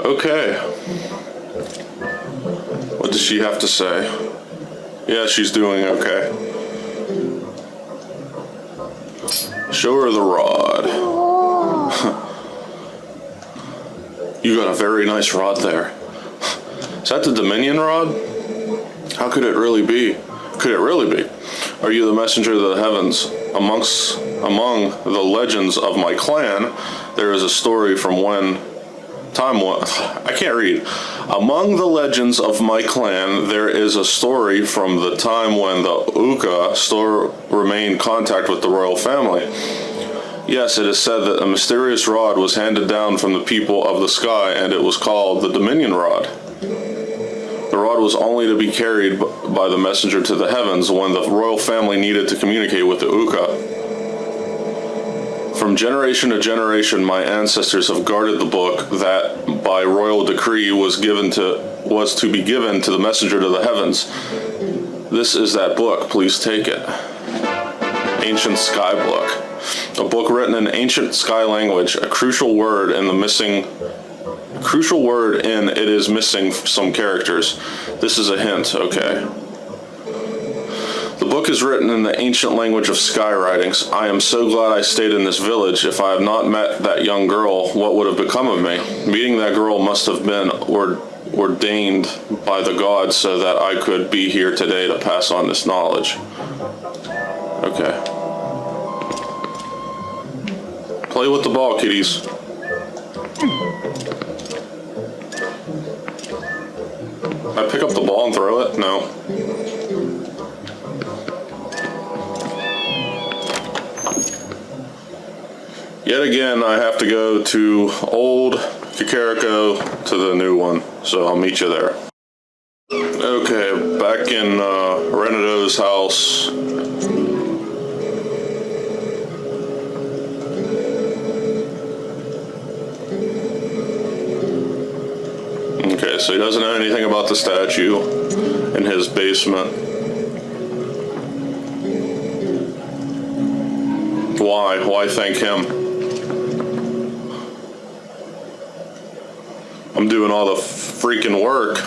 Okay. What does she have to say? Yeah, she's doing okay. Show her the rod. You got a very nice rod there. Is that the Dominion rod? How could it really be? Could it really be? Are you the messenger of the heavens? Among the legends of my clan, there is a story from when time was. I can't read. Among the legends of my clan, there is a story from the time when the Uka still remained in contact with the royal family. Yes, it is said that a mysterious rod was handed down from the people of the sky, and it was called the Dominion rod. The rod was only to be carried by the messenger to the heavens when the royal family needed to communicate with the Uka. From generation to generation, my ancestors have guarded the book that, by royal decree, was to be given to the messenger to the heavens. This is that book. Please take it. Ancient Sky Book. A book written in ancient sky language. A crucial word in it is missing some characters. This is a hint. Okay. The book is written in the ancient language of sky writings. I am so glad I stayed in this village. If I had not met that young girl, what would have become of me? Meeting that girl must have been ordained by the gods so that I could be here today to pass on this knowledge. Okay. Play with the ball, kiddies. I pick up the ball and throw it? No. Yet again, I have to go to old Kakariko to the new one, so I'll meet you there. Okay, back in Renado's house. Okay, so he doesn't know anything about the statue in his basement. Why? Why thank him? I'm doing all the freaking work.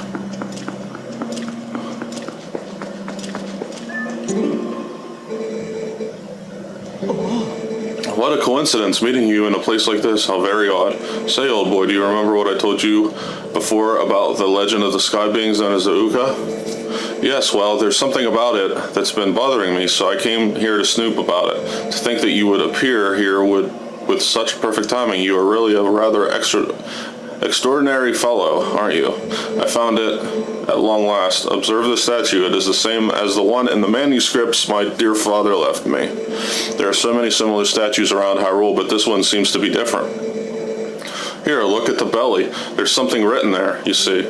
What a coincidence, meeting you in a place like this. How very odd. Say, old boy, do you remember what I told you before about the legend of the sky beings known as the Uka? Yes, well, there's something about it that's been bothering me, so I came here to snoop about it. To think that you would appear here with such perfect timing. You are really a rather extraordinary fellow, aren't you? I found it at long last. Observe the statue. It is the same as the one in the manuscripts my dear father left me. There are so many similar statues around Hyrule, but this one seems to be different. Here, look at the belly. There's something written there, you see.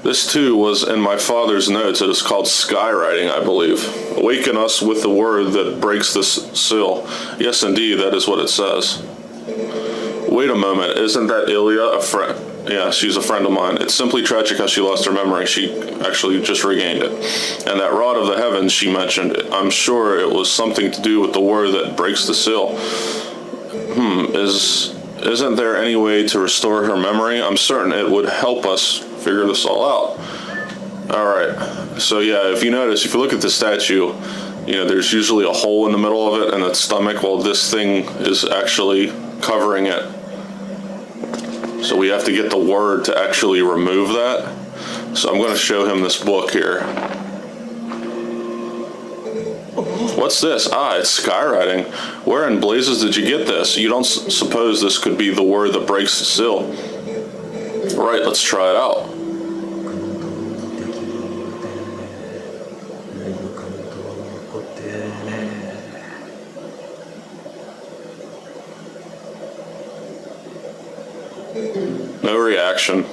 This too was in my father's notes. It is called skywriting, I believe. Awaken us with the word that breaks this seal. Yes, indeed, that is what it says. Wait a moment, isn't that Ilya a friend? Yeah, she's a friend of mine. It's simply tragic how she lost her memory. She actually just regained it. And that rod of the heavens she mentioned, I'm sure it was something to do with the word that breaks the seal. Isn't there any way to restore her memory? I'm certain it would help us figure this all out. Alright, so yeah, if you notice, if you look at the statue, you know, there's usually a hole in the middle of it and its stomach. Well, this thing is actually covering it. So we have to get the word to actually remove that. So I'm going to show him this book here. What's this? Ah, it's skywriting. Where in blazes did you get this? You don't suppose this could be the word that breaks the seal? Right, let's try it out. No reaction.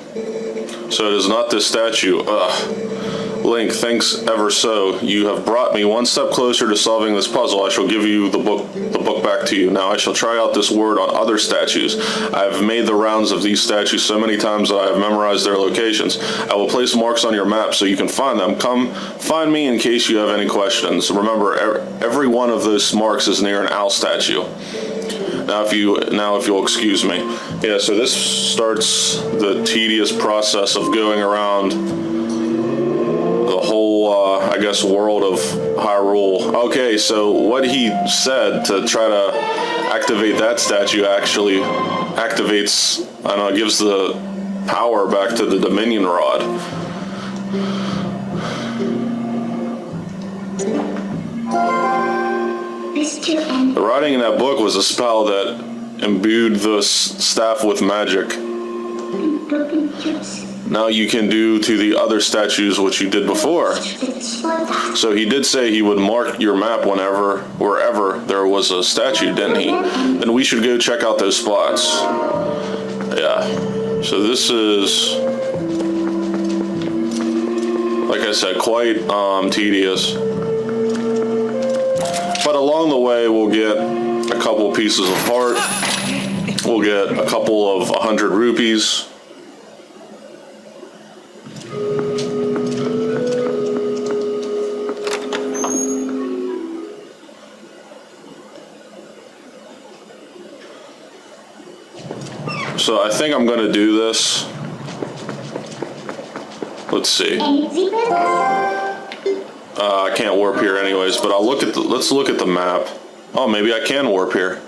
So it is not this statue. Ugh. Link, thanks ever so. You have brought me one step closer to solving this puzzle. I shall give you the book back to you. Now I shall try out this word on other statues. I have made the rounds of these statues so many times that I have memorized their locations. I will place marks on your map so you can find them. Come find me in case you have any questions. Remember, every one of those marks is near an owl statue. Now if you'll excuse me. Yeah, so this starts the tedious process of going around the whole, I guess, world of Hyrule. Okay, so what he said to try to activate that statue actually activates, I don't know, gives the power back to the Dominion Rod. The writing in that book was a spell that imbued the staff with magic. Now you can do to the other statues what you did before. So he did say he would mark your map wherever there was a statue, didn't he? Then we should go check out those spots. Yeah. So this is, like I said, quite tedious. But along the way, we'll get a couple pieces of heart. We'll get a couple of 100 rupees. So I think I'm going to do this. Let's see. I can't warp here anyways, but let's look at the map. Oh, maybe I can warp here.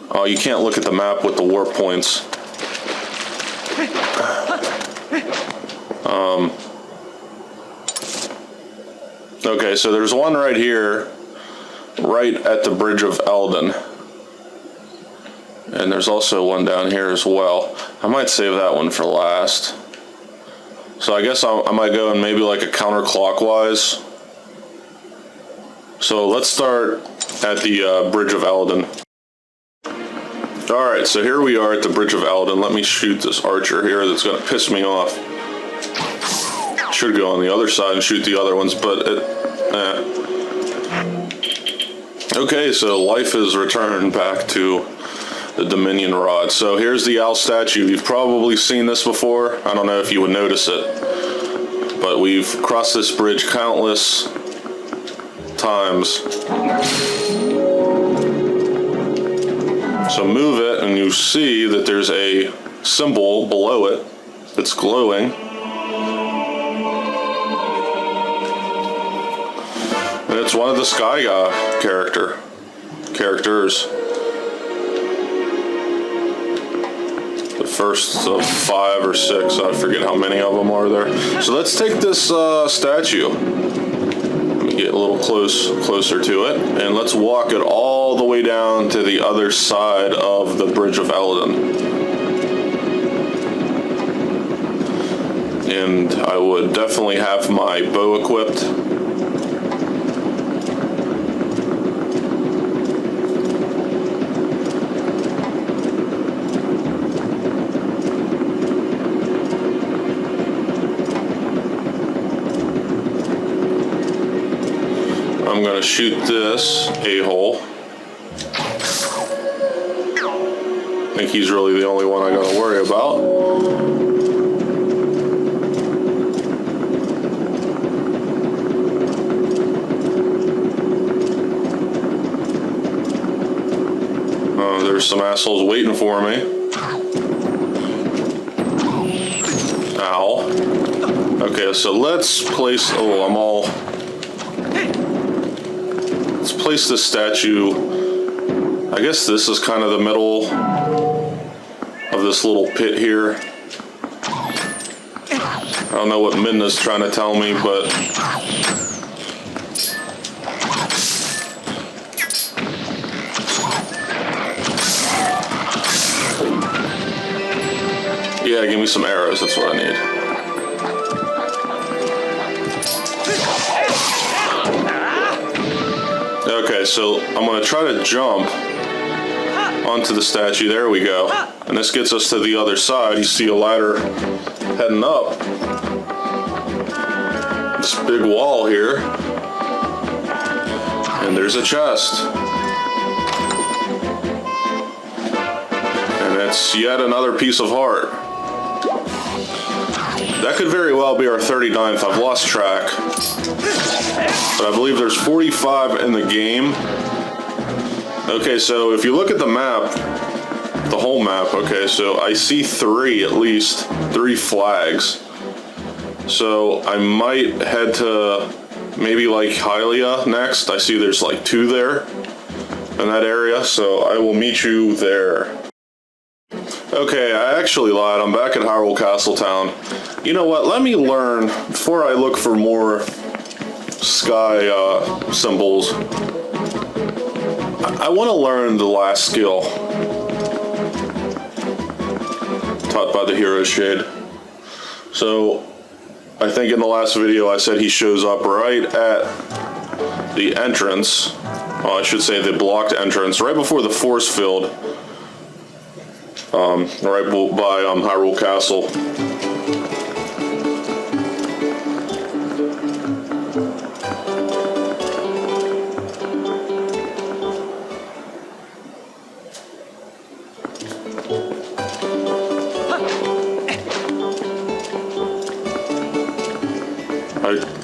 Oh, you can't look at the map with the warp points. Okay, so there's one right here, right at the Bridge of Eldin. And there's also one down here as well. I might save that one for last. So I guess I might go in maybe like a counterclockwise. So let's start at the Bridge of Eldin. Alright, so here we are at the Bridge of Eldin. Let me shoot this archer here that's going to piss me off. Should go on the other side and shoot the other ones, but Okay, so life is returned back to the Dominion Rod. So here's the owl statue. You've probably seen this before. I don't know if you would notice it, but we've crossed this bridge countless times. So move it and you see that there's a symbol below it that's glowing. And it's one of the Sky characters. The first of 5 or 6, I forget how many of them are there. So let's take this statue. Let me get a little closer to it, and let's walk it all the way down to the other side of the Bridge of Eldin. And I would definitely have my bow equipped. I'm going to shoot this a-hole. I think he's really the only one I got to worry about. Oh, there's some assholes waiting for me. Ow. Okay, so let's place... Oh, I'm all... Let's place this statue, I guess this is kind of the middle of this little pit here. I don't know what Midna's trying to tell me, but... Yeah, give me some arrows, that's what I need. Okay, so I'm going to try to jump onto the statue. There we go. And this gets us to the other side. You see a ladder heading up. This big wall here. And there's a chest. And it's yet another piece of heart. That could very well be our 39th. I've lost track. But I believe there's 45 in the game. Okay, so if you look at the map, the whole map, okay, so I see at least three flags. So I might head to maybe like Hylia next. I see there's like 2 there in that area, so I will meet you there. Okay, I actually lied. I'm back at Hyrule Castle Town. You know what? Let me learn before I look for more sky symbols. I want to learn the last skill taught by the Hero Shade. So I think in the last video I said he shows up right at the entrance. Well, I should say the blocked entrance, right before the force field, right by Hyrule Castle.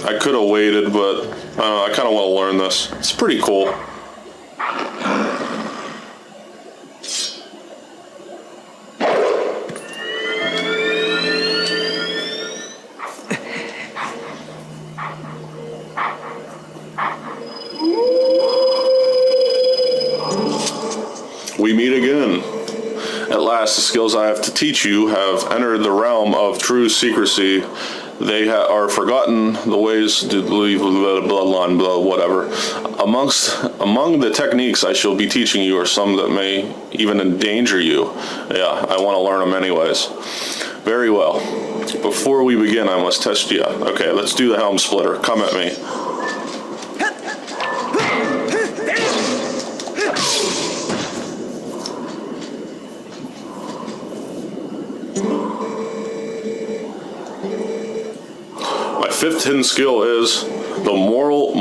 I could have waited, but I kind of want to learn this. It's pretty cool. We meet again. At last, the skills I have to teach you have entered the realm of true secrecy. They are forgotten the ways to leave bloodline, whatever. Among the techniques I shall be teaching you are some that may even endanger you. Yeah, I want to learn them anyways. Very well. Before we begin, I must test you. Okay, let's do the Helm Splitter. Come at me. My 5th hidden skill is the mortal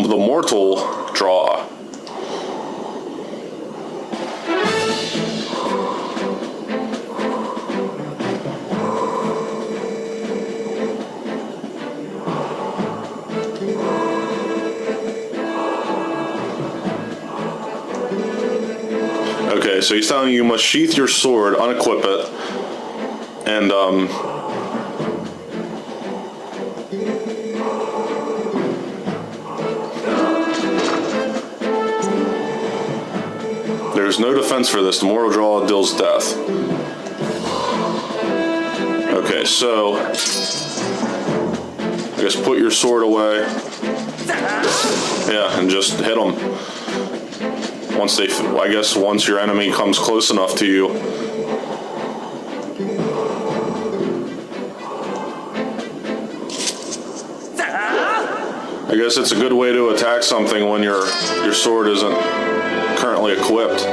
draw. Okay, so he's telling you must sheath your sword, unequip it, and there's no defense for this. The mortal draw deals death. Okay, so I guess put your sword away. Yeah, and just hit them. Once your enemy comes close enough to you. I guess it's a good way to attack something when your sword isn't currently equipped.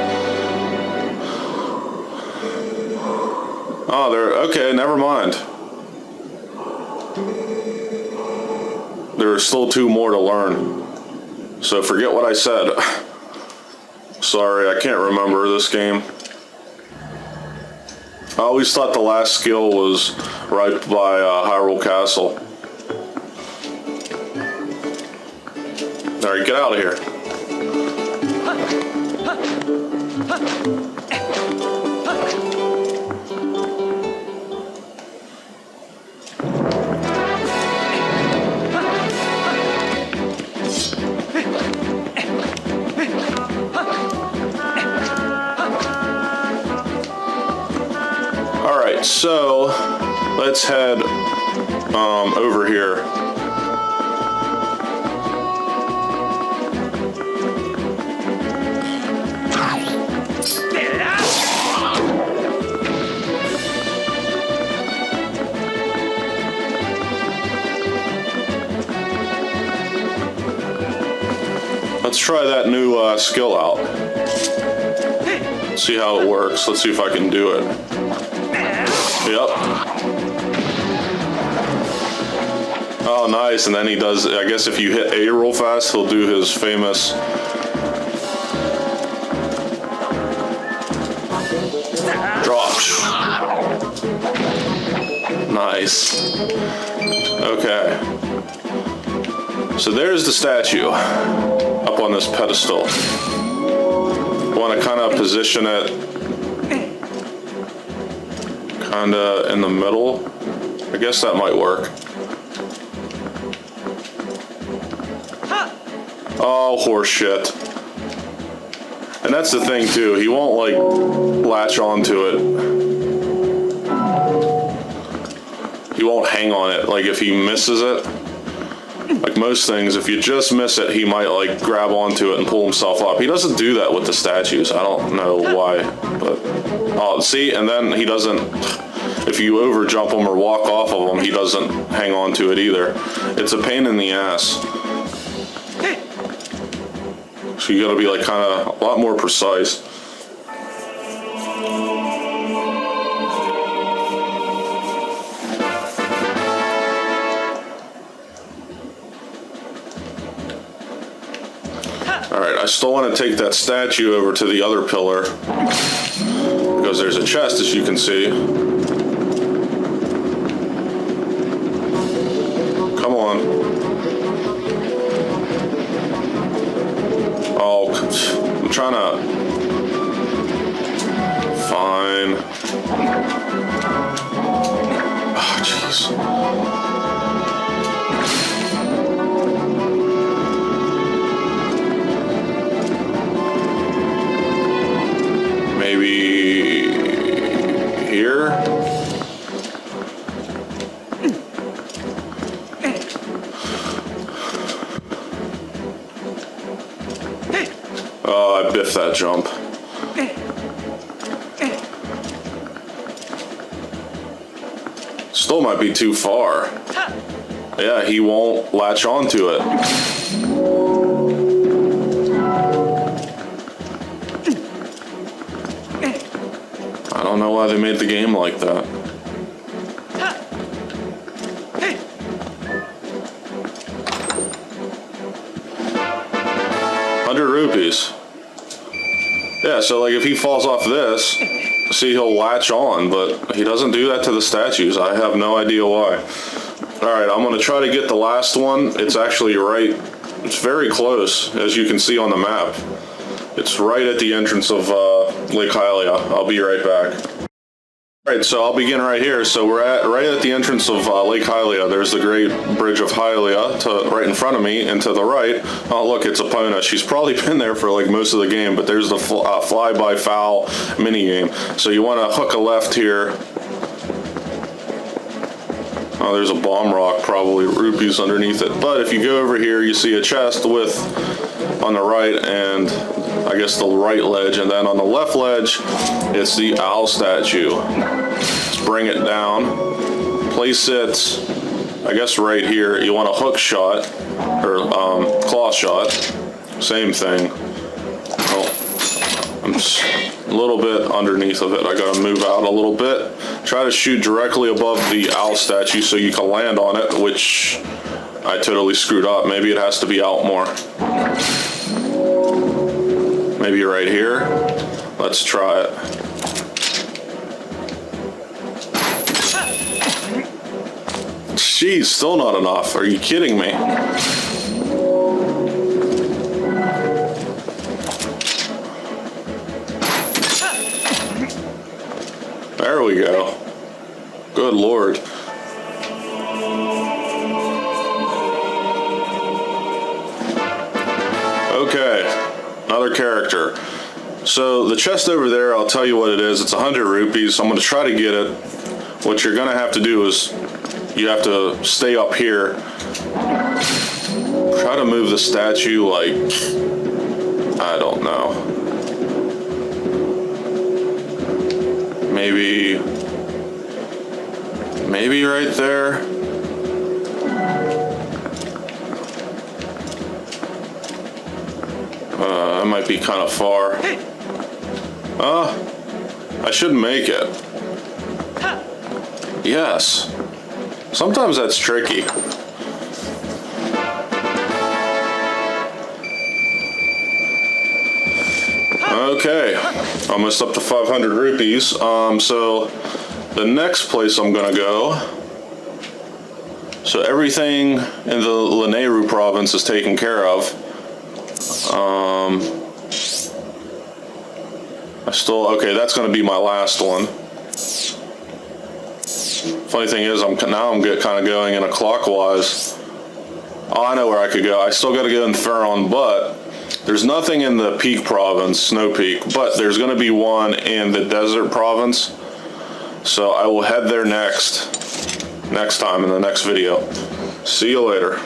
Oh, okay, never mind. There are still 2 more to learn. So forget what I said. Sorry, I can't remember this game. I always thought the last skill was right by Hyrule Castle. Alright, get out of here. Alright, so let's head over here. Let's try that new skill out. See how it works. Let's see if I can do it. Yep. Oh, nice. And then he does, I guess if you hit A real fast, he'll do his famous drop. Nice. Okay. So there's the statue up on this pedestal. Want to kind of position it kind of in the middle. I guess that might work. Oh, horse shit. And that's the thing too, he won't like latch onto it. He won't hang on it, like if he misses it. Like most things, if you just miss it, he might like grab onto it and pull himself up. He doesn't do that with the statues, I don't know why, but... Oh, see, and then he doesn't... If you over jump him or walk off of him, he doesn't hang on to it either. It's a pain in the ass. So you gotta be like kind of a lot more precise. Alright, I still want to take that statue over to the other pillar. Because there's a chest, as you can see. Come on. Oh, I'm trying to... Fine. Oh, jeez. Maybe... here? Oh, I biffed that jump. Still might be too far. Yeah, he won't latch onto it. I don't know why they made the game like that. 100 rupees. Yeah, so like if he falls off this, see, he'll latch on, but he doesn't do that to the statues. I have no idea why. Alright, I'm gonna try to get the last one. It's actually right, it's very close, as you can see on the map. It's right at the entrance of Lake Hylia. I'll be right back. Alright, so I'll begin right here. So we're right at the entrance of Lake Hylia. There's the Great Bridge of Hylia right in front of me, and to the right, oh look, it's Epona. She's probably been there for like most of the game, but there's the fly-by-foul mini game. So you want to hook a left here. Oh, there's a bomb rock, probably rupees underneath it. But if you go over here, you see a chest with, on the right, and I guess the right ledge, and then on the left ledge, it's the owl statue. Let's bring it down, place it, I guess right here. You want a hook shot, or claw shot, same thing. Oh, I'm just a little bit underneath of it. I gotta move out a little bit. Try to shoot directly above the owl statue so you can land on it, which I totally screwed up. Maybe it has to be out more. Maybe right here. Let's try it. Jeez, still not enough. Are you kidding me? There we go. Good Lord. Okay, another character. So the chest over there, I'll tell you what it is. It's 100 rupees. I'm going to try to get it. What you're going to have to do is you have to stay up here. Try to move the statue like, I don't know. Maybe right there. That might be kind of far. I should make it. Yes. Sometimes that's tricky. Okay, almost up to 500 rupees. So the next place I'm gonna go. So everything in the Lanayru province is taken care of. Okay, that's going to be my last one. Funny thing is, I'm kind of going in a clockwise. Oh, I know where I could go. I still got to go in Theron, but there's nothing in the Peak Province, Snow Peak, but there's going to be one in the Desert Province. So I will head there next time in the next video. See you later.